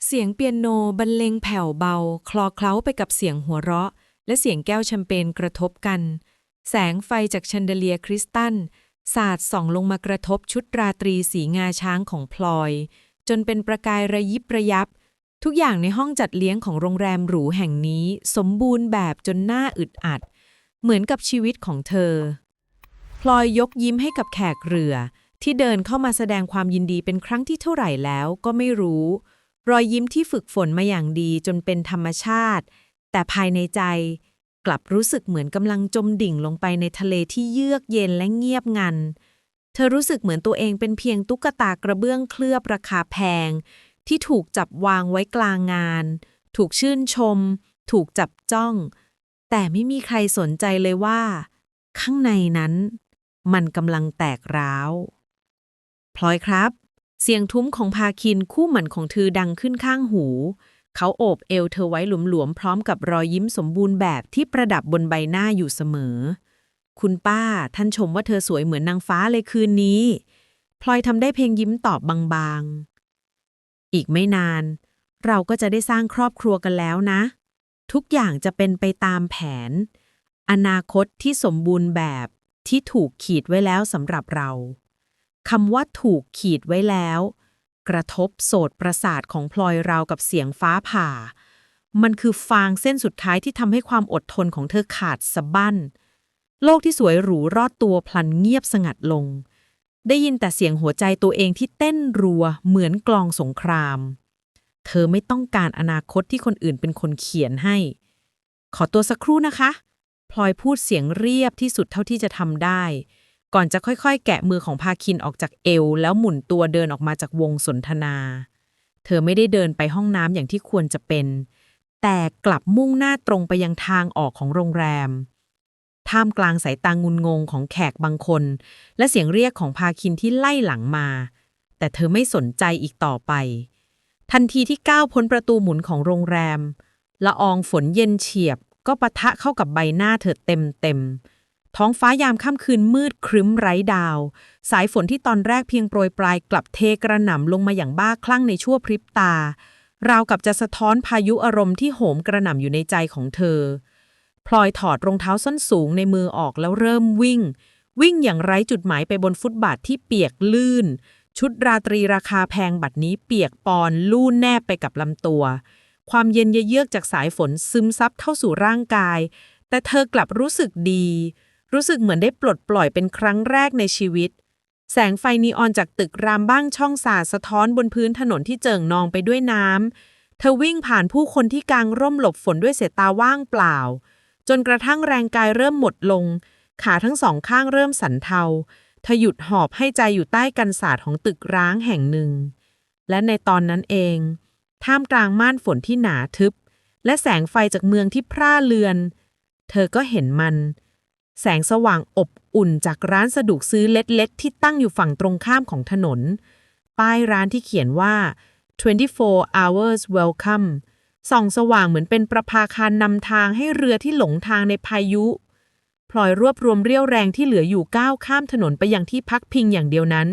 เสียงเปียโนบรรเลงแผ่วเบาคลอเคล้าไปกับเสียงหัวเราะและเสียงแก้วแชมเปญกระทบกันแสงไฟจากแชนเดเลียร์คริสตัลสาดส่องลงมากระทบชุดราตรีสีงาช้างของพลอยจนเป็นประกายระยิบระยับทุกอย่างในห้องจัดเลี้ยงของโรงแรมหรูแห่งนี้สมบูรณ์แบบจนน่าอึดอัดเหมือนกับชีวิตของเธอพลอยยกยิ้มให้กับแขกเรือที่เดินเข้ามาแสดงความยินดีเป็นครั้งที่เท่าไหร่แล้วก็ไม่รู้รอยยิ้มที่ฝึกฝนมาอย่างดีจนเป็นธรรมชาติแต่ภายในใจกลับรู้สึกเหมือนกำลังจมดิ่งลงไปในทะเลที่เยือกเย็นและเงียบงันเธอรู้สึกเหมือนตัวเองเป็นเพียงตุ๊กตากระเบื้องเคลือบราคาแพงที่ถูกจับวางไว้กลางงานถูกชื่นชมถูกจับจ้องแต่ไม่มีใครสนใจเลยว่าข้างในนั้นมันกำลังแตกร้าวพลอยครับเสียงทุ้มของพาคินคู่หมั่นของเธอดังขึ้นข้างหูเขาโอบเอวเธอไว้หลวมๆพร้อมกับรอยยิ้มสมบูรณ์แบบที่ประดับบนใบหน้าอยู่เสมอคุณป้าท่านชมว่าเธอสวยเหมือนนางฟ้าเลยคืนนี้พลอยทำได้เพียงยิ้มตอบบางๆอีกไม่นานเราก็จะได้สร้างครอบครัวกันแล้วนะทุกอย่างจะเป็นไปตามแผนอนาคตที่สมบูรณ์แบบที่ถูกขีดไว้แล้วสำหรับเราคำว่าถูกขีดไว้แล้วกระทบโสตประสาทของพลอยราวกับเสียงฟ้าผ่ามันคือฟางเส้นสุดท้ายที่ทำให้ความอดทนของเธอขาดสะบั้นโลกที่สวยหรูรอดตัวพลันเงียบสงัดลงได้ยินแต่เสียงหัวใจตัวเองที่เต้นรัวเหมือนกลองสงครามเธอไม่ต้องการอนาคตที่คนอื่นเป็นคนเขียนให้ขอตัวสักครู่นะคะพลอยพูดเสียงเรียบที่สุดเท่าที่จะทำได้ก่อนจะค่อยๆแกะมือของพาคินออกจากเอวแล้วหมุนตัวเดินออกมาจากวงสนทนาเธอไม่ได้เดินไปห้องน้ำอย่างที่ควรจะเป็นแต่กลับมุ่งหน้าตรงไปยังทางออกของโรงแรมท่ามกลางสายตางุนงงของแขกบางคนและเสียงเรียกของพาคินที่ไล่หลังมาแต่เธอไม่สนใจอีกต่อไปทันทีที่ก้าวพ้นประตูหมุนของโรงแรมละอองฝนเย็นเฉียบก็ปะทะเข้ากับใบหน้าเธอเต็มท้องฟ้ายามค่ำคืนมืดครึ้มไร้ดาวสายฝนที่ตอนแรกเพียงโปรยปลายกลับเทกระหน่ำลงมาอย่างบ้าคลั่งในชั่วพริบตาราวกับจะสะท้อนพายุอารมณ์ที่โหมกระหน่ำอยู่ในใจของเธอพลอยถอดรองเท้าส้นสูงในมือออกแล้วเริ่มวิ่งอย่างไร้จุดหมายไปบนฟุตบาทที่เปียกลื่นชุดราตรีราคาแพงบัดนี้เปียกปอนลู่แนบไปกับลำตัวความเย็นเยือกจากสายฝนซึมซับเข้าสู่ร่างกายแต่เธอกลับรู้สึกดีรู้สึกเหมือนได้ปลดปล่อยเป็นครั้งแรกในชีวิตแสงไฟนีออนจากตึกรามบ้างช่องสาดสะท้อนบนพื้นถนนที่เจิ่งนองไปด้วยน้ำเธอวิ่งผ่านผู้คนที่กางร่มหลบฝนด้วยสายตาว่างเปล่าจนกระทั่งแรงกายเริ่มหมดลงขาทั้งสองข้างเริ่มสั่นเทาเธอหยุดหอบให้ใจอยู่ใต้กันศาสตร์ของตึกร้างแห่งหนึ่งและในตอนนั้นเองท่ามกลางม่านฝนที่หนาทึบและแสงไฟจากเมืองที่พร่าเลือนเธอก็เห็นมันแสงสว่างอบอุ่นจากร้านสะดวกซื้อเล็กๆที่ตั้งอยู่ฝั่งตรงข้ามของถนนป้ายร้านที่เขียนว่า24 hours welcome ส่องสว่างเหมือนเป็นประภาคารนำทางให้เรือที่หลงทางในพายุพลอยรวบรวมเรี่ยวแรงที่เหลืออยู่ก้าวข้ามถนนไปยังที่พักพิงอย่างเดียวนั้น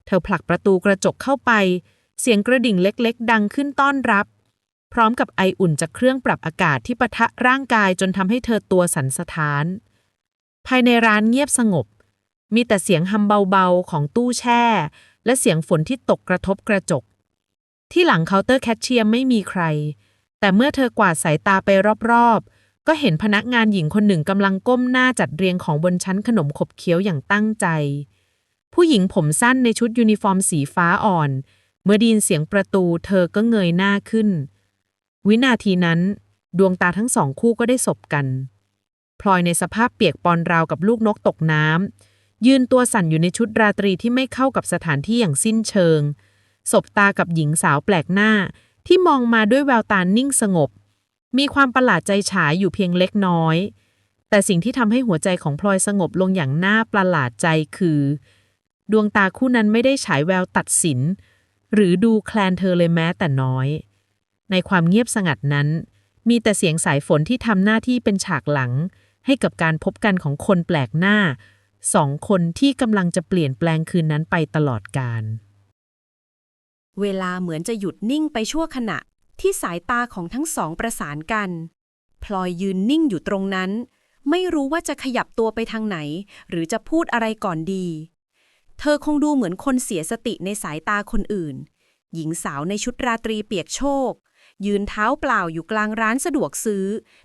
เธอผลักประตูกระจกเข้าไปเสียงกระดิ่งเล็กๆดังขึ้นต้อนรับพร้อมกับไออุ่นจากเครื่องปรับอากาศที่ปะทะร่างกายจนทำให้เธอตัวสั่นสะท้านภายในร้านเงียบสงบมีแต่เสียงฮัมเบาๆของตู้แช่และเสียงฝนที่ตกกระทบกระจกที่หลังเคาน์เตอร์แคชเชียร์ไม่มีใครแต่เมื่อเธอกวาดสายตาไปรอบๆก็เห็นพนักงานหญิงคนหนึ่งกำลังก้มหน้าจัดเรียงของบนชั้นขนมขบเคี้ยวอย่างตั้งใจผู้หญิงผมสั้นในชุดยูนิฟอร์มสีฟ้าอ่อนเมื่อได้ยินเสียงประตูเธอก็เงยหน้าขึ้นวินาทีนั้นดวงตาทั้งสองคู่ก็ได้สบกันพลอยในสภาพเปียกปอนราวกับลูกนกตกน้ำยืนตัวสั่นอยู่ในชุดราตรีที่ไม่เข้ากับสถานที่อย่างสิ้นเชิงสบตากับหญิงสาวแปลกหน้าที่มองมาด้วยแววตานิ่งสงบมีความประหลาดใจฉายอยู่เพียงเล็กน้อยแต่สิ่งที่ทำให้หัวใจของพลอยสงบลงอย่างน่าประหลาดใจคือดวงตาคู่นั้นไม่ได้ฉายแววตัดสินหรือดูแคลนเธอเลยแม้แต่น้อยในความเงียบสงัดนั้นมีแต่เสียงสายฝนที่ทำหน้าที่เป็นฉากหลังให้กับการพบกันของคนแปลกหน้าสองคนที่กำลังจะเปลี่ยนแปลงคืนนั้นไปตลอดกาล เวลาเหมือนจะหยุดนิ่งไปชั่วขณะที่สายตาของทั้งสองประสานกันพลอยยืนนิ่งอยู่ตรงนั้นไม่รู้ว่าจะขยับตัวไปทางไหนหรือจะพูดอะไรก่อนดีเธอคงดูเหมือนคนเสียสติในสายตาคนอื่นหญิงสาวในชุดราตรีเปียกโชกยืนเท้าเปล่าอยู่กลางร้านสะดวกซื้อ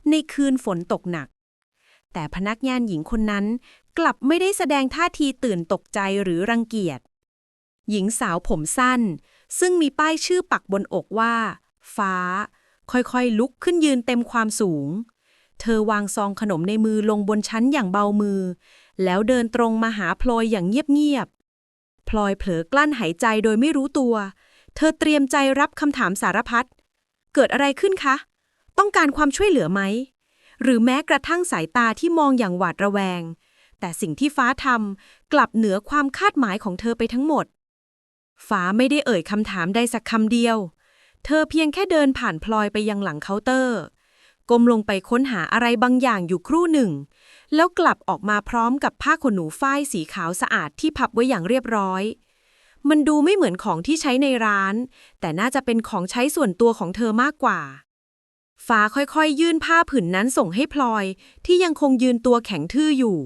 ในคืนฝนตกหนักแต่พนักงานหญิงคนนั้นกลับไม่ได้แสดงท่าทีตื่นตกใจหรือรังเกียจหญิงสาวผมสั้นซึ่งมีป้ายชื่อปักบนอกว่าฟ้าค่อยๆลุกขึ้นยืนเต็มความสูงเธอวางซองขนมในมือลงบนชั้นอย่างเบามือแล้วเดินตรงมาหาพลอยอย่างเงียบๆพลอยเผลอกลั้นหายใจโดยไม่รู้ตัวเธอเตรียมใจรับคำถามสารพัดเกิดอะไรขึ้นคะต้องการความช่วยเหลือไหมหรือแม้กระทั่งสายตาที่มองอย่างหวาดระแวงแต่สิ่งที่ฟ้าทำกลับเหนือความคาดหมายของเธอไปทั้งหมดฟ้าไม่ได้เอ่ยคำถามใดสักคำเดียวเธอเพียงแค่เดินผ่านพลอยไปยังหลังเคาน์เตอร์ก้มลงไปค้นหาอะไรบางอย่างอยู่ครู่หนึ่งแล้วกลับออกมาพร้อมกับผ้าขนหนูฝ้ายสีขาวสะอาดที่พับไว้อย่างเรียบร้อยมันดูไม่เหมือนของที่ใช้ในร้านแต่น่าจะเป็นของใช้ส่วนตัวของเธอมากกว่าฟ้าค่อยๆยื่นผ้าผืนนั้นส่งให้พลอยที่ยังคงยืนตัวแข็งทื่ออยู่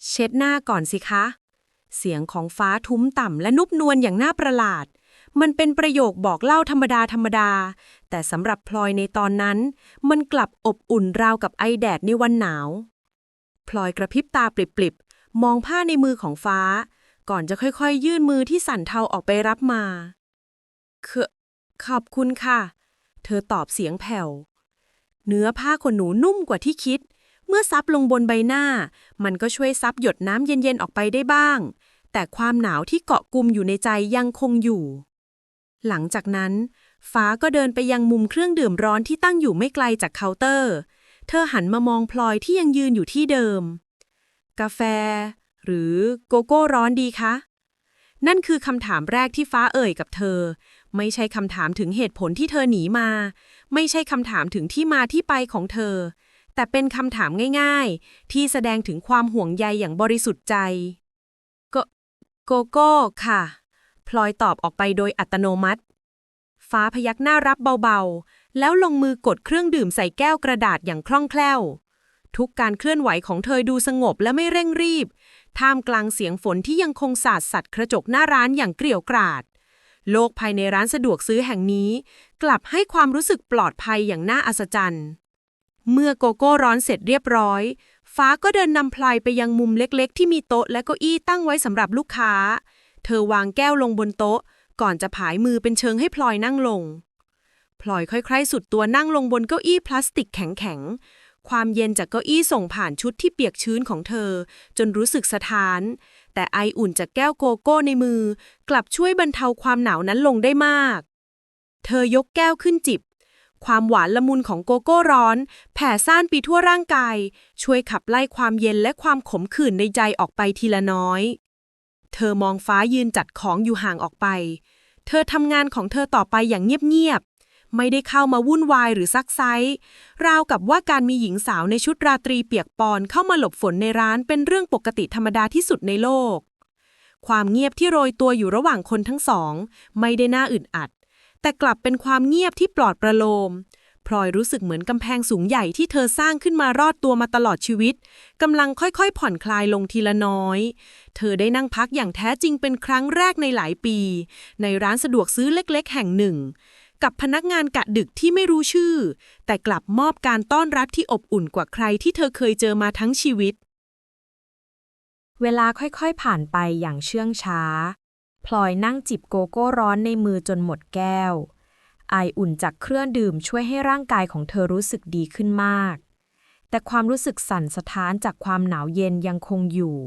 เช็ดหน้าก่อนสิคะเสียงของฟ้าทุ้มต่ำและนุ่มนวลอย่างน่าประหลาดมันเป็นประโยคบอกเล่าธรรมดาแต่สำหรับพลอยในตอนนั้นมันกลับอบอุ่นราวกับไอแดดในวันหนาวพลอยกระพริบตาปริบๆมองผ้าในมือของฟ้าก่อนจะค่อยๆยื่นมือที่สั่นเทาออกไปรับมาขอบคุณค่ะเธอตอบเสียงแผ่วเนื้อผ้าขนหนูนุ่มกว่าที่คิดเมื่อซับลงบนใบหน้ามันก็ช่วยซับหยดน้ำเย็นๆออกไปได้บ้างแต่ความหนาวที่เกาะกุมอยู่ในใจยังคงอยู่หลังจากนั้นฟ้าก็เดินไปยังมุมเครื่องดื่มร้อนที่ตั้งอยู่ไม่ไกลจากเคาน์เตอร์เธอหันมามองพลอยที่ยังยืนอยู่ที่เดิมกาแฟหรือโกโก้ร้อนดีคะนั่นคือคำถามแรกที่ฟ้าเอ่ยกับเธอไม่ใช่คำถามถึงเหตุผลที่เธอหนีมาไม่ใช่คำถามถึงที่มาที่ไปของเธอแต่เป็นคำถามง่ายๆที่แสดงถึงความห่วงใยอย่างบริสุทธิ์ใจโกโก้ค่ะพลอยตอบออกไปโดยอัตโนมัติฟ้าพยักหน้ารับเบาๆแล้วลงมือกดเครื่องดื่มใส่แก้วกระดาษอย่างคล่องแคล่วทุกการเคลื่อนไหวของเธอดูสงบและไม่เร่งรีบท่ามกลางเสียงฝนที่ยังคงสาดสัตว์กระจกหน้าร้านอย่างเกรี่ยวกราดโลกภายในร้านสะดวกซื้อแห่งนี้กลับให้ความรู้สึกปลอดภัยอย่างน่าอัศจรรย์เมื่อโกโก้ร้อนเสร็จเรียบร้อยฟ้าก็เดินนำพลอยไปยังมุมเล็กๆที่มีโต๊ะและเก้าอี้ตั้งไว้สำหรับลูกค้าเธอวางแก้วลงบนโต๊ะก่อนจะผายมือเป็นเชิงให้พลอยนั่งลงพลอยค่อยๆสุดตัวนั่งลงบนเก้าอี้พลาสติกแข็งๆความเย็นจากเก้าอี้ส่งผ่านชุดที่เปียกชื้นของเธอจนรู้สึกสะท้านแต่ไออุ่นจากแก้วโกโก้ในมือกลับช่วยบรรเทาความหนาวนั้นลงได้มากเธอยกแก้วขึ้นจิบความหวานละมุนของโกโก้ร้อนแผ่ซ่านไปทั่วร่างกายช่วยขับไล่ความเย็นและความขมขื่นในใจออกไปทีละน้อยเธอมองฟ้ายืนจัดของอยู่ห่างออกไปเธอทำงานของเธอต่อไปอย่างเงียบๆไม่ได้เข้ามาวุ่นวายหรือซักไซ้ราวกับว่าการมีหญิงสาวในชุดราตรีเปียกปอนเข้ามาหลบฝนในร้านเป็นเรื่องปกติธรรมดาที่สุดในโลกความเงียบที่โรยตัวอยู่ระหว่างคนทั้งสองไม่ได้น่าอึดอัดแต่กลับเป็นความเงียบที่ปลอดประโลมพลอยรู้สึกเหมือนกำแพงสูงใหญ่ที่เธอสร้างขึ้นมารอดตัวมาตลอดชีวิตกำลังค่อยๆผ่อนคลายลงทีละน้อยเธอได้นั่งพักอย่างแท้จริงเป็นครั้งแรกในหลายปีในร้านสะดวกซื้อเล็กๆแห่งหนึ่งกับพนักงานกะดึกที่ไม่รู้ชื่อแต่กลับมอบการต้อนรับที่อบอุ่นกว่าใครที่เธอเคยเจอมาทั้งชีวิตเวลาค่อยๆผ่านไปอย่างเชื่องช้าพลอยนั่งจิบโกโก้ร้อนในมือจนหมดแก้วไออุ่นจากเครื่องดื่มช่วยให้ร่างกายของเธอรู้สึกดีขึ้นมากแต่ความรู้สึกสั่นสะท้านจากความหนาวเย็นยังคงอยู่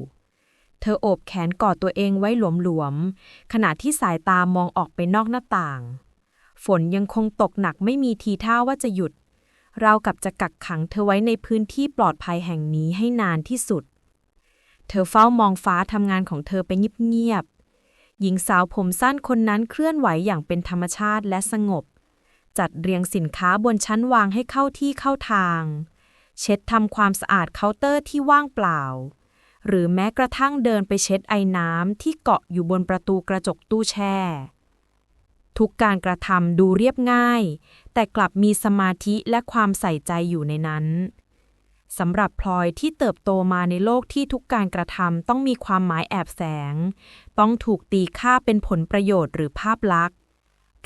เธอโอบแขนกอดตัวเองไว้หลวมๆขณะที่สายตามองออกไปนอกหน้าต่างฝนยังคงตกหนักไม่มีทีท่าว่าจะหยุดราวกับจะกักขังเธอไว้ในพื้นที่ปลอดภัยแห่งนี้ให้นานที่สุดเธอเฝ้ามองฟ้าทำงานของเธอไปเงียบหญิงสาวผมสั้นคนนั้นเคลื่อนไหวอย่างเป็นธรรมชาติและสงบจัดเรียงสินค้าบนชั้นวางให้เข้าที่เข้าทางเช็ดทำความสะอาดเคาน์เตอร์ที่ว่างเปล่าหรือแม้กระทั่งเดินไปเช็ดไอน้ำที่เกาะอยู่บนประตูกระจกตู้แช่ ทุกการกระทำดูเรียบง่ายแต่กลับมีสมาธิและความใส่ใจอยู่ในนั้นสำหรับพลอยที่เติบโตมาในโลกที่ทุกการกระทำต้องมีความหมายแอบแฝงต้องถูกตีค่าเป็นผลประโยชน์หรือภาพลักษณ์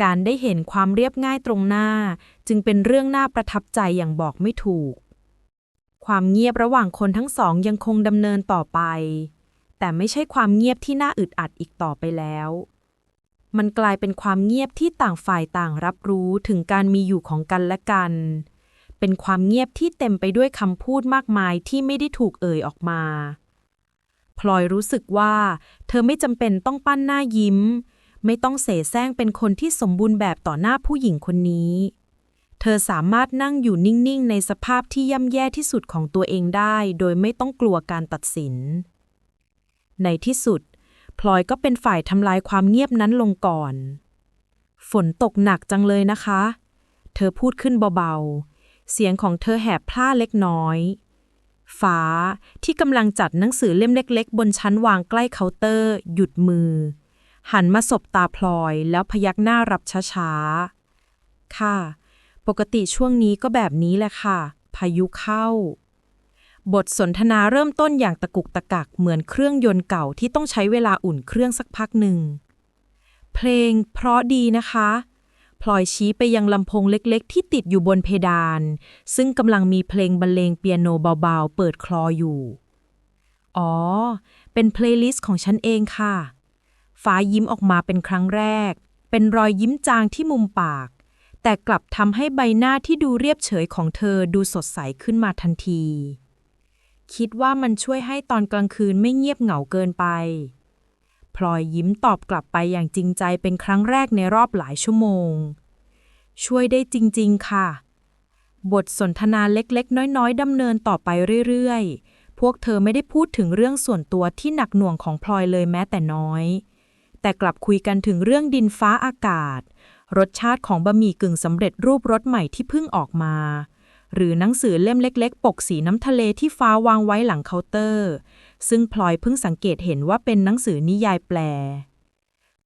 การได้เห็นความเรียบง่ายตรงหน้าจึงเป็นเรื่องน่าประทับใจอย่างบอกไม่ถูกความเงียบระหว่างคนทั้งสองยังคงดำเนินต่อไปแต่ไม่ใช่ความเงียบที่น่าอึดอัดอีกต่อไปแล้วมันกลายเป็นความเงียบที่ต่างฝ่ายต่างรับรู้ถึงการมีอยู่ของกันและกันเป็นความเงียบที่เต็มไปด้วยคำพูดมากมายที่ไม่ได้ถูกเอ่ยออกมาพลอยรู้สึกว่าเธอไม่จำเป็นต้องปั้นหน้ายิ้มไม่ต้องเสแสร้งเป็นคนที่สมบูรณ์แบบต่อหน้าผู้หญิงคนนี้เธอสามารถนั่งอยู่นิ่งๆในสภาพที่ย่ำแย่ที่สุดของตัวเองได้โดยไม่ต้องกลัวการตัดสินในที่สุดพลอยก็เป็นฝ่ายทำลายความเงียบนั้นลงก่อนฝนตกหนักจังเลยนะคะเธอพูดขึ้นเบาๆเสียงของเธอแหบพร่าเล็กน้อยฟ้าที่กำลังจัดหนังสือเล่มเล็กๆบนชั้นวางใกล้เคาน์เตอร์หยุดมือหันมาสบตาพลอยแล้วพยักหน้ารับช้าๆค่ะปกติช่วงนี้ก็แบบนี้แหละค่ะพายุเข้าบทสนทนาเริ่มต้นอย่างตะกุกตะกักเหมือนเครื่องยนต์เก่าที่ต้องใช้เวลาอุ่นเครื่องสักพักหนึ่งเพลงเพราะดีนะคะพลอยชี้ไปยังลำโพงเล็กๆที่ติดอยู่บนเพดานซึ่งกำลังมีเพลงบรรเลงเปียโนเบาๆเปิดคลออยู่อ๋อเป็นเพลย์ลิสต์ของฉันเองค่ะฟ้ายิ้มออกมาเป็นครั้งแรกเป็นรอยยิ้มจางที่มุมปากแต่กลับทำให้ใบหน้าที่ดูเรียบเฉยของเธอดูสดใสขึ้นมาทันทีคิดว่ามันช่วยให้ตอนกลางคืนไม่เงียบเหงาเกินไปพลอยยิ้มตอบกลับไปอย่างจริงใจเป็นครั้งแรกในรอบหลายชั่วโมงช่วยได้จริงๆค่ะบทสนทนาเล็กๆน้อยๆดำเนินต่อไปเรื่อยๆพวกเธอไม่ได้พูดถึงเรื่องส่วนตัวที่หนักหน่วงของพลอยเลยแม้แต่น้อยแต่กลับคุยกันถึงเรื่องดินฟ้าอากาศรสชาติของบะหมี่กึ่งสำเร็จรูปรสใหม่ที่เพิ่งออกมาหรือหนังสือเล่มเล็กๆปกสีน้ำทะเลที่ฟ้าวางไว้หลังเคาน์เตอร์ซึ่งพลอยเพิ่งสังเกตเห็นว่าเป็นหนังสือนิยายแปล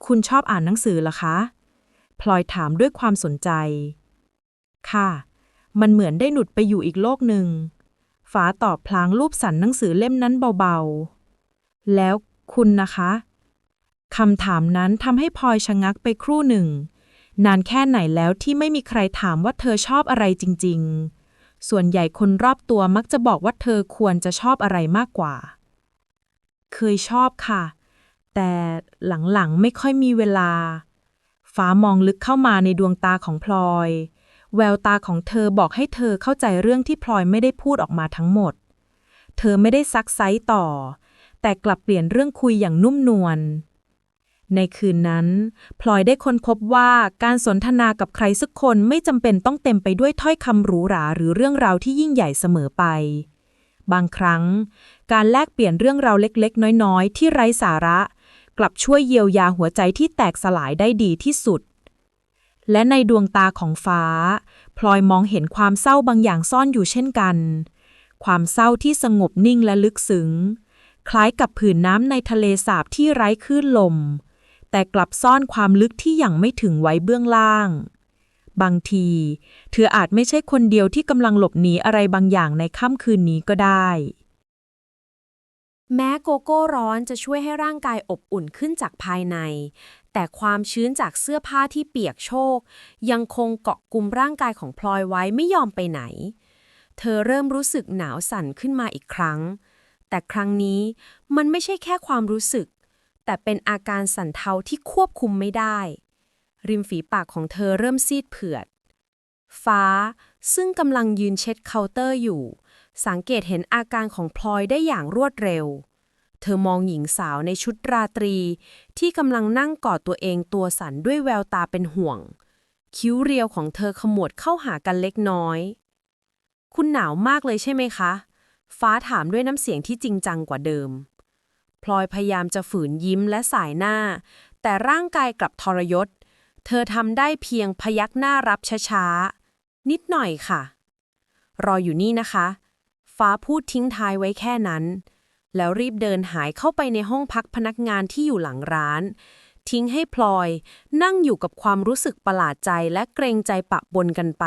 คุณชอบอ่านหนังสือเหรอคะพลอยถามด้วยความสนใจค่ะมันเหมือนได้หนุดไปอยู่อีกโลกหนึ่งฟ้าตอบพลางรูปสั่นหนังสือเล่มนั้นเบาๆแล้วคุณนะคะคำถามนั้นทำให้พลอยชะงักไปครู่หนึ่งนานแค่ไหนแล้วที่ไม่มีใครถามว่าเธอชอบอะไรจริงๆส่วนใหญ่คนรอบตัวมักจะบอกว่าเธอควรจะชอบอะไรมากกว่าเคยชอบค่ะแต่หลังๆไม่ค่อยมีเวลาฟ้ามองลึกเข้ามาในดวงตาของพลอยแววตาของเธอบอกให้เธอเข้าใจเรื่องที่พลอยไม่ได้พูดออกมาทั้งหมดเธอไม่ได้ซักไซ้ต่อแต่กลับเปลี่ยนเรื่องคุยอย่างนุ่มนวลในคืนนั้นพลอยได้ค้นพบว่าการสนทนากับใครสักคนไม่จำเป็นต้องเต็มไปด้วยถ้อยคำหรูหราหรือเรื่องราวที่ยิ่งใหญ่เสมอไปบางครั้งการแลกเปลี่ยนเรื่องราวเล็กๆน้อยๆที่ไร้สาระกลับช่วยเยียวยาหัวใจที่แตกสลายได้ดีที่สุดและในดวงตาของฟ้าพลอยมองเห็นความเศร้าบางอย่างซ่อนอยู่เช่นกันความเศร้าที่สงบนิ่งและลึกซึ้งคล้ายกับผืนน้ำในทะเลสาบที่ไร้คลื่นลมแต่กลับซ่อนความลึกที่ยังไม่ถึงไว้เบื้องล่างบางทีเธออาจไม่ใช่คนเดียวที่กำลังหลบหนีอะไรบางอย่างในค่ำคืนนี้ก็ได้แม้โกโก้ร้อนจะช่วยให้ร่างกายอบอุ่นขึ้นจากภายในแต่ความชื้นจากเสื้อผ้าที่เปียกโชกยังคงเกาะกุมร่างกายของพลอยไว้ไม่ยอมไปไหนเธอเริ่มรู้สึกหนาวสั่นขึ้นมาอีกครั้งแต่ครั้งนี้มันไม่ใช่แค่ความรู้สึกแต่เป็นอาการสั่นเทาที่ควบคุมไม่ได้ริมฝีปากของเธอเริ่มซีดเผือดฟ้าซึ่งกำลังยืนเช็ดเคาน์เตอร์อยู่สังเกตเห็นอาการของพลอยได้อย่างรวดเร็วเธอมองหญิงสาวในชุดราตรีที่กำลังนั่งกอดตัวเองตัวสั่นด้วยแววตาเป็นห่วงคิ้วเรียวของเธอขมวดเข้าหากันเล็กน้อยคุณหนาวมากเลยใช่ไหมคะฟ้าถามด้วยน้ำเสียงที่จริงจังกว่าเดิมพลอยพยายามจะฝืนยิ้มและสายหน้าแต่ร่างกายกลับทรยศเธอทำได้เพียงพยักหน้ารับช้าๆนิดหน่อยค่ะรออยู่นี่นะคะฟ้าพูดทิ้งท้ายไว้แค่นั้นแล้วรีบเดินหายเข้าไปในห้องพักพนักงานที่อยู่หลังร้าน ทิ้งให้พลอยนั่งอยู่กับความรู้สึกประหลาดใจและเกรงใจปะปนกันไป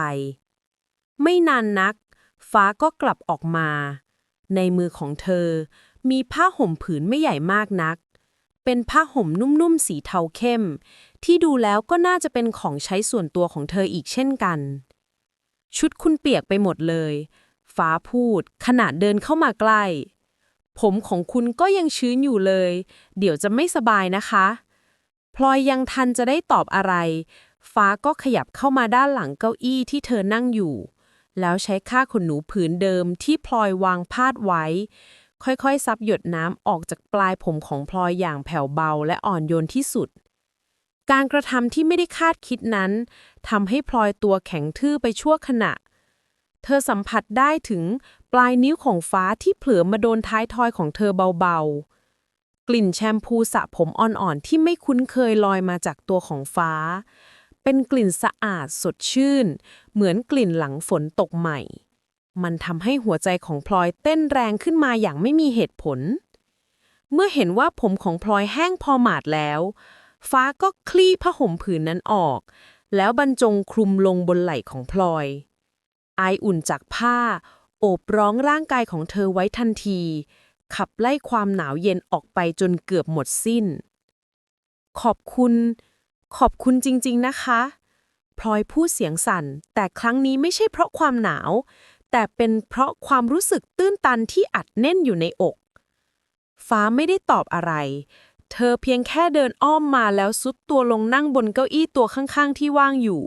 ไม่นานนักฟ้าก็กลับออกมาในมือของเธอมีผ้าห่มผืนไม่ใหญ่มากนักเป็นผ้าห่มนุ่มๆสีเทาเข้มที่ดูแล้วก็น่าจะเป็นของใช้ส่วนตัวของเธออีกเช่นกันชุดคุณเปียกไปหมดเลยฟ้าพูดขณะเดินเข้ามาใกล้ผมของคุณก็ยังชื้นอยู่เลยเดี๋ยวจะไม่สบายนะคะพลอยยังทันจะได้ตอบอะไรฟ้าก็ขยับเข้ามาด้านหลังเก้าอี้ที่เธอนั่งอยู่แล้วใช้ผ้าขนหนูผืนเดิมที่พลอยวางพาดไว้ค่อยๆซับหยดน้ำออกจากปลายผมของพลอยอย่างแผ่วเบาและอ่อนโยนที่สุดการกระทำที่ไม่ได้คาดคิดนั้นทำให้พลอยตัวแข็งทื่อไปชั่วขณะเธอสัมผัสได้ถึงปลายนิ้วของฟ้าที่เผลอมาโดนท้ายทอยของเธอเบาๆกลิ่นแชมพูสระผมอ่อนๆที่ไม่คุ้นเคยลอยมาจากตัวของฟ้าเป็นกลิ่นสะอาดสดชื่นเหมือนกลิ่นหลังฝนตกใหม่มันทำให้หัวใจของพลอยเต้นแรงขึ้นมาอย่างไม่มีเหตุผลเมื่อเห็นว่าผมของพลอยแห้งพอหมาดแล้วฟ้าก็คลี่ผ้าห่มผืนนั้นออกแล้วบรรจงคลุมลงบนไหล่ของพลอยไออุ่นจากผ้าโอบร้องร่างกายของเธอไว้ทันทีขับไล่ความหนาวเย็นออกไปจนเกือบหมดสิ้นขอบคุณจริงๆนะคะพลอยพูดเสียงสั่นแต่ครั้งนี้ไม่ใช่เพราะความหนาวแต่เป็นเพราะความรู้สึกตื้นตันที่อัดแน่นอยู่ในอกฟ้าไม่ได้ตอบอะไรเธอเพียงแค่เดินอ้อมมาแล้วซุดตัวลงนั่งบนเก้าอี้ตัวข้างๆที่ว่างอยู่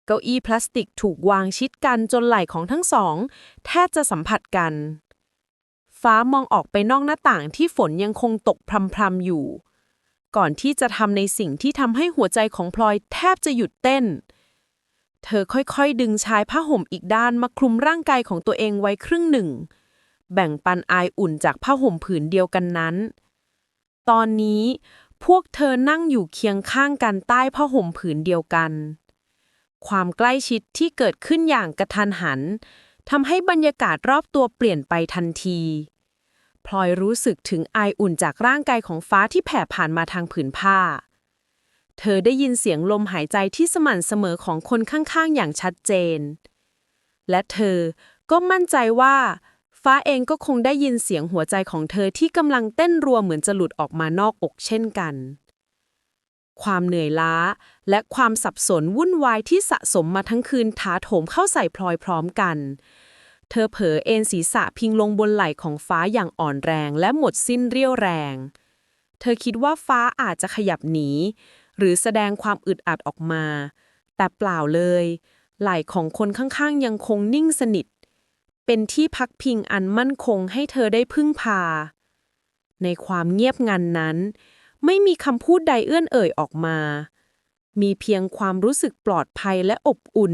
เก้าอี้พลาสติกถูกวางชิดกันจนไหล่ของทั้งสองแทบจะสัมผัสกันฟ้ามองออกไปนอกหน้าต่างที่ฝนยังคงตกพรำๆอยู่ก่อนที่จะทำในสิ่งที่ทำให้หัวใจของพลอยแทบจะหยุดเต้นเธอค่อยๆดึงชายผ้าห่มอีกด้านมาคลุมร่างกายของตัวเองไว้ครึ่งหนึ่งแบ่งปันไออุ่นจากผ้าห่มผืนเดียวกันนั้นตอนนี้พวกเธอนั่งอยู่เคียงข้างกันใต้ผ้าห่มผืนเดียวกันความใกล้ชิดที่เกิดขึ้นอย่างกระทันหันทำให้บรรยากาศรอบตัวเปลี่ยนไปทันทีพลอยรู้สึกถึงไออุ่นจากร่างกายของฟ้าที่แผ่ผ่านมาทางผืนผ้าเธอได้ยินเสียงลมหายใจที่สม่ำเสมอของคนข้างๆอย่างชัดเจนและเธอก็มั่นใจว่าฟ้าเองก็คงได้ยินเสียงหัวใจของเธอที่กำลังเต้นรัวเหมือนจะหลุดออกมานอกอกเช่นกันความเหนื่อยล้าและความสับสนวุ่นวายที่สะสมมาทั้งคืนถาโถมเข้าใส่พลอยพร้อมกันเธอเผลอเอนศีรษะพิงลงบนไหล่ของฟ้าอย่างอ่อนแรงและหมดสิ้นเรี่ยวแรงเธอคิดว่าฟ้าอาจจะขยับหนีหรือแสดงความอึดอัดออกมาแต่เปล่าเลยไหล่ของคนข้างๆยังคงนิ่งสนิทเป็นที่พักพิงอันมั่นคงให้เธอได้พึ่งพาในความเงียบงันนั้นไม่มีคำพูดใดเอื้อนเอ่ยออกมามีเพียงความรู้สึกปลอดภัยและอบอุ่น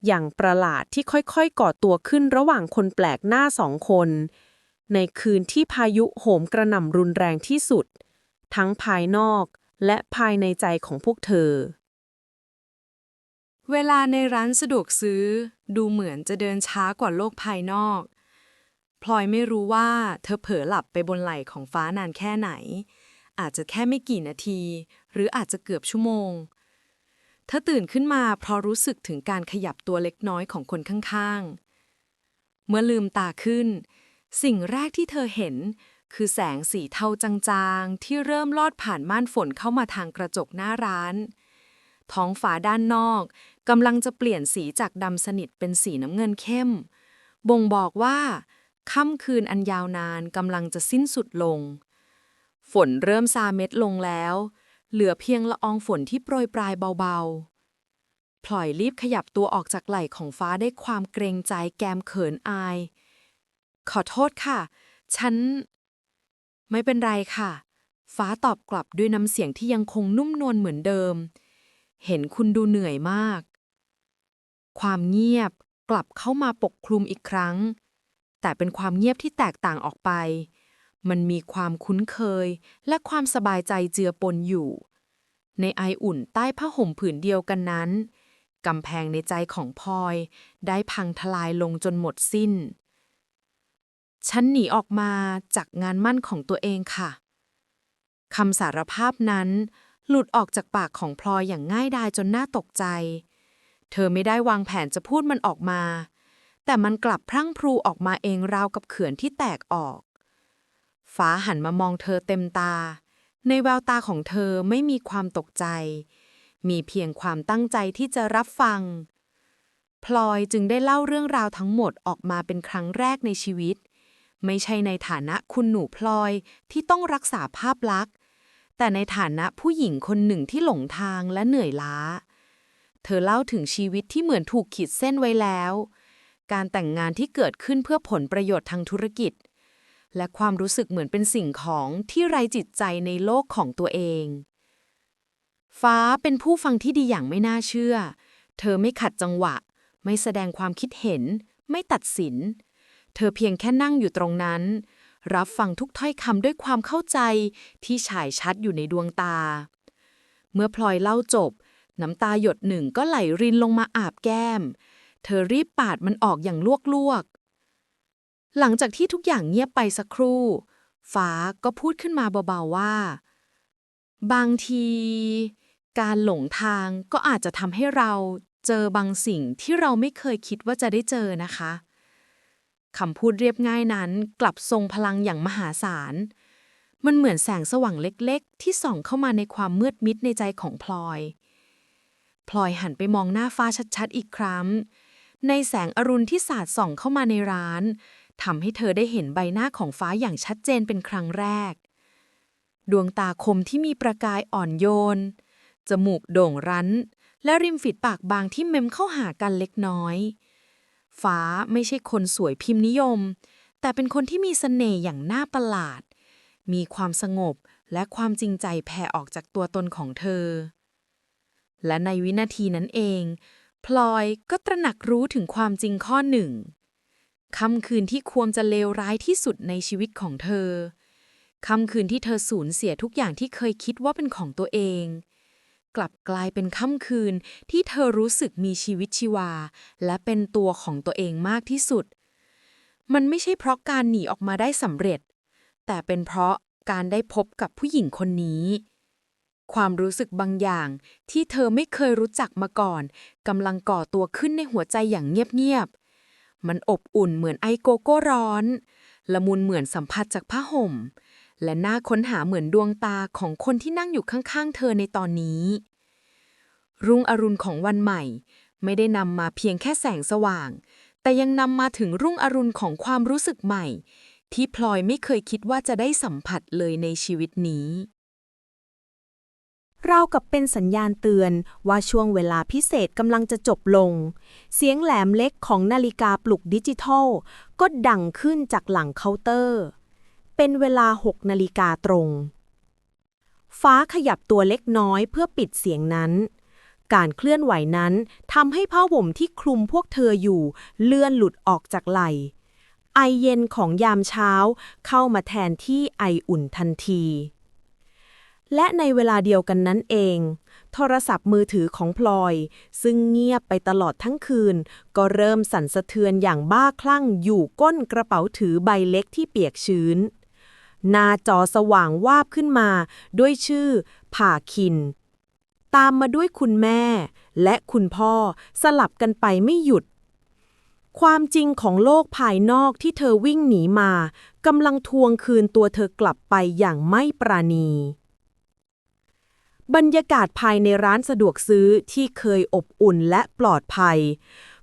อย่างประหลาดที่ค่อยๆก่อตัวขึ้นระหว่างคนแปลกหน้าสองคนในคืนที่พายุโหมกระหน่ำรุนแรงที่สุดทั้งภายนอกและภายในใจของพวกเธอเวลาในร้านสะดวกซื้อดูเหมือนจะเดินช้ากว่าโลกภายนอกพลอยไม่รู้ว่าเธอเผลอหลับไปบนไหล่ของฟ้านานแค่ไหนอาจจะแค่ไม่กี่นาทีหรืออาจจะเกือบชั่วโมงเธอตื่นขึ้นมาเพราะรู้สึกถึงการขยับตัวเล็กน้อยของคนข้างๆเมื่อลืมตาขึ้นสิ่งแรกที่เธอเห็นคือแสงสีเทาจางๆที่เริ่มลอดผ่านม่านฝนเข้ามาทางกระจกหน้าร้านท้องฟ้าด้านนอกกำลังจะเปลี่ยนสีจากดำสนิทเป็นสีน้ำเงินเข้มบ่งบอกว่าค่ำคืนอันยาวนานกำลังจะสิ้นสุดลงฝนเริ่มซาเม็ดลงแล้วเหลือเพียงละอองฝนที่โปรยปลายเบาๆพลอยรีบขยับตัวออกจากไหล่ของฟ้าด้วยความเกรงใจแกมเขินอายขอโทษค่ะฉันไม่เป็นไรค่ะฟ้าตอบกลับด้วยน้ำเสียงที่ยังคงนุ่มนวลเหมือนเดิมเห็นคุณดูเหนื่อยมากความเงียบกลับเข้ามาปกคลุมอีกครั้งแต่เป็นความเงียบที่แตกต่างออกไปมันมีความคุ้นเคยและความสบายใจเจือปนอยู่ในไออุ่นใต้ผ้าห่มผืนเดียวกันนั้นกำแพงในใจของพลอยได้พังทลายลงจนหมดสิ้นฉันหนีออกมาจากงานมั่นของตัวเองค่ะคำสารภาพนั้น หลุดออกจากปากของพลอยอย่างง่ายดายจนน่าตกใจเธอไม่ได้วางแผนจะพูดมันออกมาแต่มันกลับพรั่งพรูออกมาเองราวกับเขื่อนที่แตกออกฟ้าหันมามองเธอเต็มตาในแววตาของเธอไม่มีความตกใจมีเพียงความตั้งใจที่จะรับฟังพลอยจึงได้เล่าเรื่องราวทั้งหมดออกมาเป็นครั้งแรกในชีวิตไม่ใช่ในฐานะคุณหนูพลอยที่ต้องรักษาภาพลักษณ์แต่ในฐานะผู้หญิงคนหนึ่งที่หลงทางและเหนื่อยล้าเธอเล่าถึงชีวิตที่เหมือนถูกขีดเส้นไว้แล้วการแต่งงานที่เกิดขึ้นเพื่อผลประโยชน์ทางธุรกิจและความรู้สึกเหมือนเป็นสิ่งของที่ไร้จิตใจในโลกของตัวเองฟ้าเป็นผู้ฟังที่ดีอย่างไม่น่าเชื่อเธอไม่ขัดจังหวะไม่แสดงความคิดเห็นไม่ตัดสินเธอเพียงแค่นั่งอยู่ตรงนั้นรับฟังทุกถ้อยคำด้วยความเข้าใจที่ฉายชัดอยู่ในดวงตาเมื่อพลอยเล่าจบน้ำตาหยดหนึ่งก็ไหลรินลงมาอาบแก้มเธอรีบปาดมันออกอย่างลวกๆหลังจากที่ทุกอย่างเงียบไปสักครู่ฟ้าก็พูดขึ้นมาเบาๆว่าบางทีการหลงทางก็อาจจะทำให้เราเจอบางสิ่งที่เราไม่เคยคิดว่าจะได้เจอนะคะคำพูดเรียบง่ายนั้นกลับทรงพลังอย่างมหาศาลมันเหมือนแสงสว่างเล็กๆที่ส่องเข้ามาในความมืดมิดในใจของพลอยหันไปมองหน้าฟ้าชัดๆอีกครั้งในแสงอรุณที่สาดส่องเข้ามาในร้านทำให้เธอได้เห็นใบหน้าของฟ้าอย่างชัดเจนเป็นครั้งแรกดวงตาคมที่มีประกายอ่อนโยนจมูกโด่งรั้นและริมฝีปากบางที่เม้มเข้าหากันเล็กน้อยฟ้าไม่ใช่คนสวยพิมพ์นิยมแต่เป็นคนที่มีเสน่ห์อย่างน่าประหลาดมีความสงบและความจริงใจแผ่ออกจากตัวตนของเธอและในวินาทีนั้นเองพลอยก็ตระหนักรู้ถึงความจริงข้อหนึ่งค่ำคืนที่ควรจะเลวร้ายที่สุดในชีวิตของเธอค่ำคืนที่เธอสูญเสียทุกอย่างที่เคยคิดว่าเป็นของตัวเองกลับกลายเป็นค่ำคืนที่เธอรู้สึกมีชีวิตชีวาและเป็นตัวของตัวเองมากที่สุดมันไม่ใช่เพราะการหนีออกมาได้สำเร็จแต่เป็นเพราะการได้พบกับผู้หญิงคนนี้ความรู้สึกบางอย่างที่เธอไม่เคยรู้จักมาก่อนกำลังก่อตัวขึ้นในหัวใจอย่างเงียบๆมันอบอุ่นเหมือนไอโกโก้ร้อนละมุนเหมือนสัมผัสจากผ้าห่มและน่าค้นหาเหมือนดวงตาของคนที่นั่งอยู่ข้างๆเธอในตอนนี้รุ่งอรุณของวันใหม่ไม่ได้นำมาเพียงแค่แสงสว่างแต่ยังนำมาถึงรุ่งอรุณของความรู้สึกใหม่ที่พลอยไม่เคยคิดว่าจะได้สัมผัสเลยในชีวิตนี้ราวกับเป็นสัญญาณเตือนว่าช่วงเวลาพิเศษกำลังจะจบลงเสียงแหลมเล็กของนาฬิกาปลุกดิจิทัลก็ดังขึ้นจากหลังเคาน์เตอร์เป็นเวลา 6 นาฬิกาตรงฟ้าขยับตัวเล็กน้อยเพื่อปิดเสียงนั้นการเคลื่อนไหวนั้นทำให้ผ้าห่มที่คลุมพวกเธออยู่เลื่อนหลุดออกจากไหล่ไอเย็นของยามเช้าเข้ามาแทนที่ไออุ่นทันทีและในเวลาเดียวกันนั้นเองโทรศัพท์มือถือของพลอยซึ่งเงียบไปตลอดทั้งคืนก็เริ่มสั่นสะเทือนอย่างบ้าคลั่งอยู่ก้นกระเป๋าถือใบเล็กที่เปียกชื้นหน้าจอสว่างวาบขึ้นมาด้วยชื่อผ่าคินตามมาด้วยคุณแม่และคุณพ่อสลับกันไปไม่หยุดความจริงของโลกภายนอกที่เธอวิ่งหนีมากำลังทวงคืนตัวเธอกลับไปอย่างไม่ปราณีบรรยากาศภายในร้านสะดวกซื้อที่เคยอบอุ่นและปลอดภัย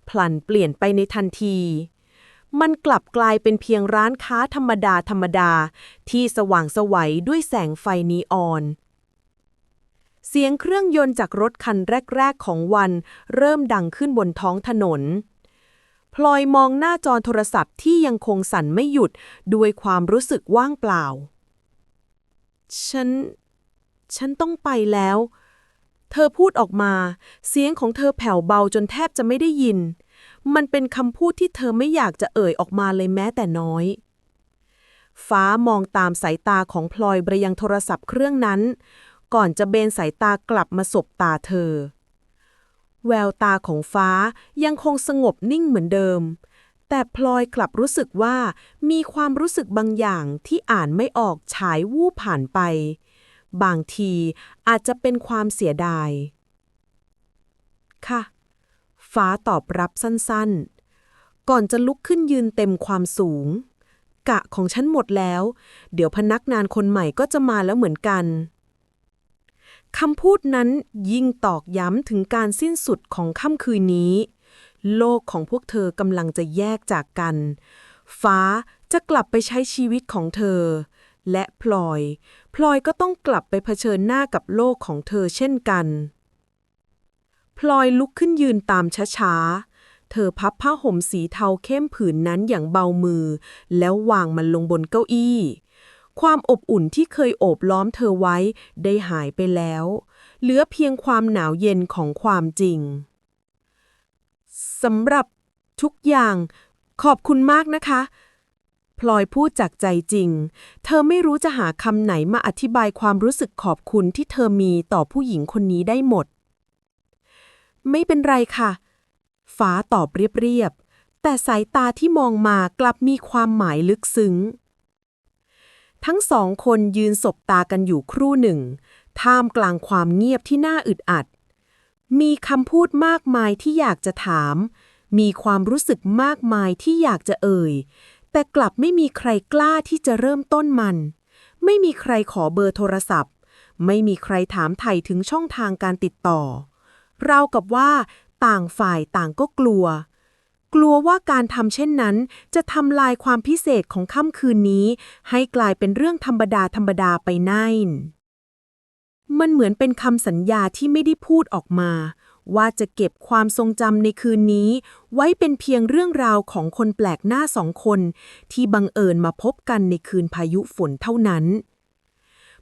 พลันเปลี่ยนไปในทันทีมันกลับกลายเป็นเพียงร้านค้าธรรมดาที่สว่างไสวด้วยแสงไฟนีออนเสียงเครื่องยนต์จากรถคันแรกๆของวันเริ่มดังขึ้นบนท้องถนนพลอยมองหน้าจอโทรศัพท์ที่ยังคงสั่นไม่หยุดด้วยความรู้สึกว่างเปล่าฉันต้องไปแล้วเธอพูดออกมาเสียงของเธอแผ่วเบาจนแทบจะไม่ได้ยินมันเป็นคำพูดที่เธอไม่อยากจะเอ่ยออกมาเลยแม้แต่น้อยฟ้ามองตามสายตาของพลอยไปยังโทรศัพท์เครื่องนั้นก่อนจะเบนสายตากลับมาสบตาเธอแววตาของฟ้ายังคงสงบนิ่งเหมือนเดิมแต่พลอยกลับรู้สึกว่ามีความรู้สึกบางอย่างที่อ่านไม่ออกฉายวูบผ่านไป บางทีอาจจะเป็นความเสียดายค่ะฟ้าตอบรับสั้นๆก่อนจะลุกขึ้นยืนเต็มความสูงกะของฉันหมดแล้วเดี๋ยวพนักงานคนใหม่ก็จะมาแล้วเหมือนกันคำพูดนั้นยิ่งตอกย้ำถึงการสิ้นสุดของค่ำคืนนี้ โลกของพวกเธอกำลังจะแยกจากกัน ฟ้าจะกลับไปใช้ชีวิตของเธอ และพลอยก็ต้องกลับไปเผชิญหน้ากับโลกของเธอเช่นกัน พลอยลุกขึ้นยืนตามช้าๆ เธอพับผ้าห่มสีเทาเข้มผืนนั้นอย่างเบามือ แล้ววางมันลงบนเก้าอี้ ความอบอุ่นที่เคยโอบล้อมเธอไว้ได้หายไปแล้ว เหลือเพียงความหนาวเย็นของความจริง สำหรับทุกอย่างขอบคุณมากนะคะ พลอยพูดจากใจจริง เธอไม่รู้จะหาคำไหนมาอธิบายความรู้สึกขอบคุณที่เธอมีต่อผู้หญิงคนนี้ได้หมด ไม่เป็นไรค่ะ ฟ้าตอบเรียบๆ แต่สายตาที่มองมากลับมีความหมายลึกซึ้ง ทั้งสองคนยืนสบตากันอยู่ครู่หนึ่ง ท่ามกลางความเงียบที่น่าอึดอัด มีคำพูดมากมายที่อยากจะถาม มีความรู้สึกมากมายที่อยากจะเอ่ย แต่กลับไม่มีใครกล้าที่จะเริ่มต้นมัน ไม่มีใครขอเบอร์โทรศัพท์ ไม่มีใครถามไถ่ถึงช่องทางการติดต่อ ราวกับว่าต่างฝ่ายต่างก็กลัวว่าการทำเช่นนั้นจะทำลายความพิเศษของค่ำคืนนี้ให้กลายเป็นเรื่องธรรมดาไปนั่นมันเหมือนเป็นคำสัญญาที่ไม่ได้พูดออกมา ว่าจะเก็บความทรงจำในคืนนี้ไว้เป็นเพียงเรื่องราวของคนแปลกหน้าสองคนที่บังเอิญมาพบกันในคืนพายุฝนเท่านั้น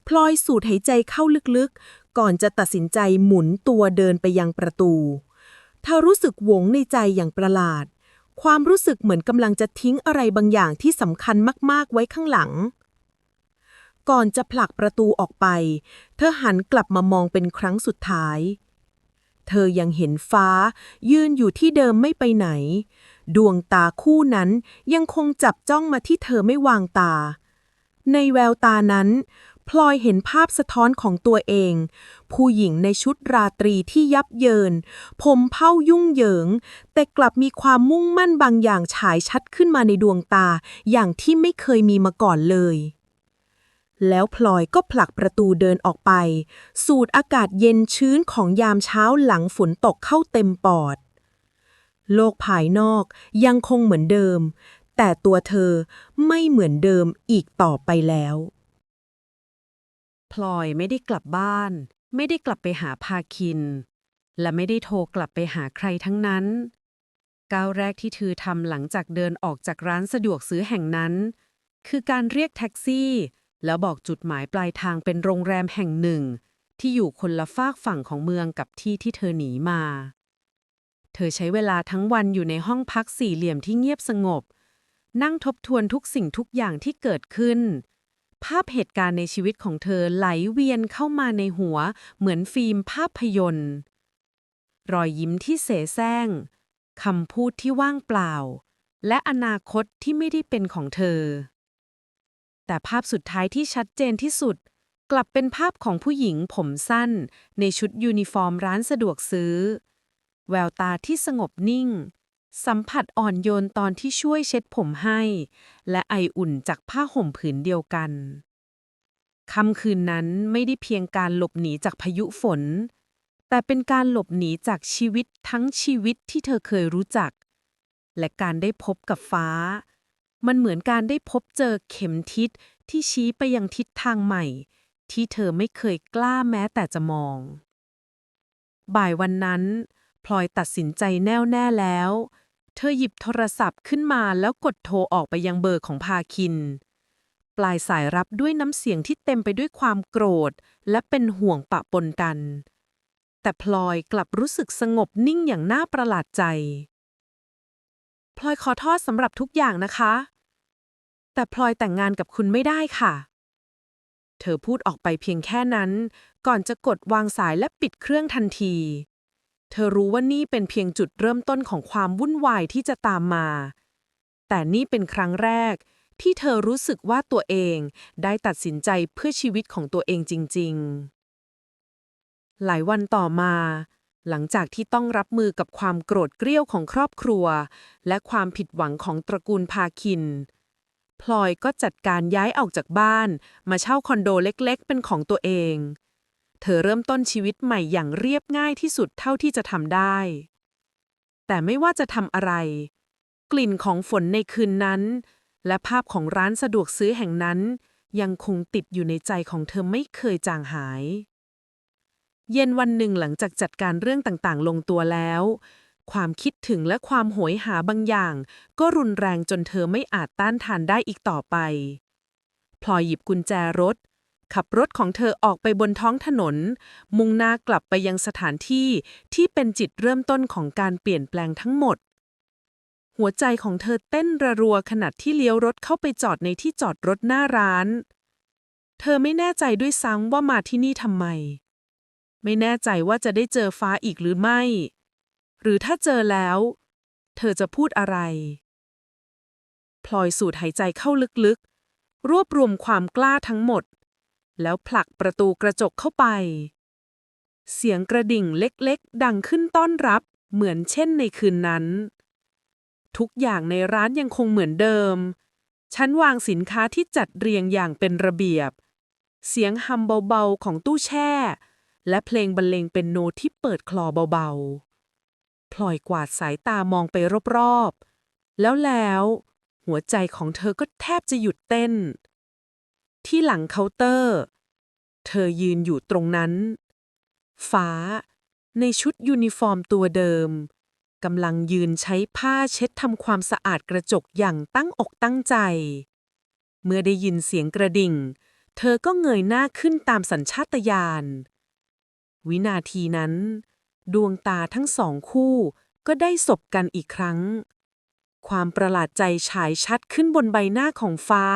พลอยสูดหายใจเข้าลึกๆก่อนจะตัดสินใจหมุนตัวเดินไปยังประตูเธอรู้สึกหวงในใจอย่างประหลาดความรู้สึกเหมือนกำลังจะทิ้งอะไรบางอย่างที่สำคัญมากๆไว้ข้างหลังก่อนจะผลักประตูออกไปเธอหันกลับมามองเป็นครั้งสุดท้ายเธอยังเห็นฟ้ายืนอยู่ที่เดิมไม่ไปไหนดวงตาคู่นั้นยังคงจับจ้องมาที่เธอไม่วางตาในแววตานั้นพลอยเห็นภาพสะท้อนของตัวเองผู้หญิงในชุดราตรีที่ยับเยินผมเผ้ายุ่งเหยิงแต่กลับมีความมุ่งมั่นบางอย่างฉายชัดขึ้นมาในดวงตาอย่างที่ไม่เคยมีมาก่อนเลยแล้วพลอยก็ผลักประตูเดินออกไปสูดอากาศเย็นชื้นของยามเช้าหลังฝนตกเข้าเต็มปอดโลกภายนอกยังคงเหมือนเดิมแต่ตัวเธอไม่เหมือนเดิมอีกต่อไปแล้วพลอยไม่ได้กลับบ้านไม่ได้กลับไปหาพาคินและไม่ได้โทรกลับไปหาใครทั้งนั้นก้าวแรกที่เธอทำหลังจากเดินออกจากร้านสะดวกซื้อแห่งนั้นคือการเรียกแท็กซี่แล้วบอกจุดหมายปลายทางเป็นโรงแรมแห่งหนึ่งที่อยู่คนละฝากฝั่งของเมืองกับที่เธอหนีมาเธอใช้เวลาทั้งวันอยู่ในห้องพักสี่เหลี่ยมที่เงียบสงบนั่งทบทวนทุกสิ่งทุกอย่างที่เกิดขึ้นภาพเหตุการณ์ในชีวิตของเธอไหลเวียนเข้ามาในหัวเหมือนฟิล์มภาพยนตร์รอยยิ้มที่เสแสร้งคำพูดที่ว่างเปล่าและอนาคตที่ไม่ได้เป็นของเธอแต่ภาพสุดท้ายที่ชัดเจนที่สุดกลับเป็นภาพของผู้หญิงผมสั้นในชุดยูนิฟอร์มร้านสะดวกซื้อแววตาที่สงบนิ่งสัมผัสอ่อนโยนตอนที่ช่วยเช็ดผมให้และไออุ่นจากผ้าห่มผืนเดียวกันค่ำคืนนั้นไม่ได้เพียงการหลบหนีจากพายุฝนแต่เป็นการหลบหนีจากชีวิตทั้งชีวิตที่เธอเคยรู้จักและการได้พบกับฟ้ามันเหมือนการได้พบเจอเข็มทิศที่ชี้ไปยังทิศทางใหม่ที่เธอไม่เคยกล้าแม้แต่จะมองบ่ายวันนั้นพลอยตัดสินใจแน่วแน่แล้วเธอหยิบโทรศัพท์ขึ้นมาแล้วกดโทรออกไปยังเบอร์ของพาคินปลายสายรับด้วยน้ำเสียงที่เต็มไปด้วยความโกรธและเป็นห่วงปะปนกันแต่พลอยกลับรู้สึกสงบนิ่งอย่างน่าประหลาดใจพลอยขอโทษสำหรับทุกอย่างนะคะแต่พลอยแต่งงานกับคุณไม่ได้ค่ะเธอพูดออกไปเพียงแค่นั้นก่อนจะกดวางสายและปิดเครื่องทันทีเธอรู้ว่านี่เป็นเพียงจุดเริ่มต้นของความวุ่นวายที่จะตามมาแต่นี่เป็นครั้งแรก ที่เธอรู้สึกว่าตัวเองได้ตัดสินใจเพื่อชีวิตของตัวเองจริงๆ หลายวันต่อมา หลังจากที่ต้องรับมือกับความโกรธเกรี้ยวของครอบครัว และความผิดหวังของตระกูลพาคิน พลอยก็จัดการย้ายออกจากบ้านมาเช่าคอนโดเล็กๆเป็นของตัวเอง เธอเริ่มต้นชีวิตใหม่อย่างเรียบง่ายที่สุดเท่าที่จะทำได้ แต่ไม่ว่าจะทำอะไร กลิ่นของฝนในคืนนั้น และภาพของร้านสะดวกซื้อแห่งนั้น ยังคงติดอยู่ในใจของเธอไม่เคยจางหาย เย็นวันหนึ่งหลังจากจัดการเรื่องต่างๆลงตัวแล้ว ความคิดถึงและความโหยหาบางอย่าง ก็รุนแรงจนเธอไม่อาจต้านทานได้อีกต่อไป พลอยหยิบกุญแจรถ ขับรถของเธอออกไปบนท้องถนน มุ่งหน้ากลับไปยังสถานที่ที่เป็นจุดเริ่มต้นของการเปลี่ยนแปลงทั้งหมด หัวใจของเธอเต้นระรัวขณะที่เลี้ยวรถเข้าไปจอดในที่จอดรถหน้าร้าน เธอไม่แน่ใจด้วยซ้ำว่ามาที่นี่ทำไม ไม่แน่ใจว่าจะได้เจอฟ้าอีกหรือไม่ หรือถ้าเจอแล้ว เธอจะพูดอะไร พลอยสูดหายใจเข้าลึกๆ รวบรวมความกล้าทั้งหมด แล้วผลักประตูกระจกเข้าไป เสียงกระดิ่งเล็กๆ ดังขึ้นต้อนรับเหมือนเช่นในคืนนั้น ทุกอย่างในร้านยังคงเหมือนเดิม ชั้นวางสินค้าที่จัดเรียงอย่างเป็นระเบียบ เสียงฮัมเบาๆของตู้แช่ และเพลงบรรเลงเปียโนที่เปิดคลอเบาๆ พลอยกวาดสายตามองไปรอบๆ แล้วหัวใจของเธอก็แทบจะหยุดเต้น ที่หลังเคาน์เตอร์ เธอยืนอยู่ตรงนั้น ฟ้าในชุดยูนิฟอร์มตัวเดิมกำลังยืนใช้ผ้าเช็ดทำความสะอาดกระจกอย่างตั้งอกตั้งใจ เมื่อได้ยินเสียงกระดิ่ง เธอก็เงยหน้าขึ้นตามสัญชาตญาณ วินาทีนั้น ดวงตาทั้งสองคู่ก็ได้สบกันอีกครั้ง ความประหลาดใจฉายชัดขึ้นบนใบหน้าของฟ้า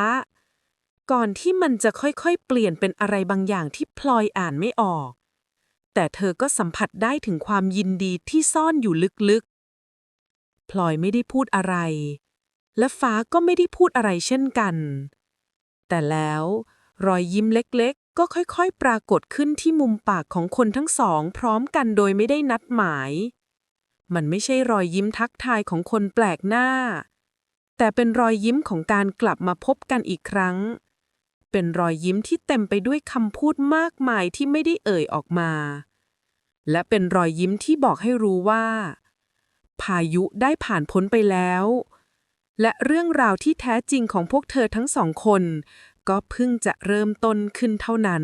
ก่อนที่มันจะค่อยๆเปลี่ยนเป็นอะไรบางอย่างที่พลอยอ่านไม่ออก แต่เธอก็สัมผัสได้ถึงความยินดีที่ซ่อนอยู่ลึกๆ พลอยไม่ได้พูดอะไร และฟ้าก็ไม่ได้พูดอะไรเช่นกัน แต่แล้วรอยยิ้มเล็กๆ ก็ค่อยๆ ปรากฏขึ้นที่มุมปากของคนทั้งสองพร้อมกันโดยไม่ได้นัดหมาย มันไม่ใช่รอยยิ้มทักทายของคนแปลกหน้า แต่เป็นรอยยิ้มของการกลับมาพบกันอีกครั้ง เป็นรอยยิ้มที่เต็มไปด้วยคำพูดมากมายที่ไม่ได้เอ่ยออกมา และเป็นรอยยิ้มที่บอกให้รู้ว่า พายุได้ผ่านพ้นไปแล้ว และเรื่องราวที่แท้จริงของพวกเธอทั้งสองคนก็เพิ่งจะเริ่มต้นขึ้นเท่านั้น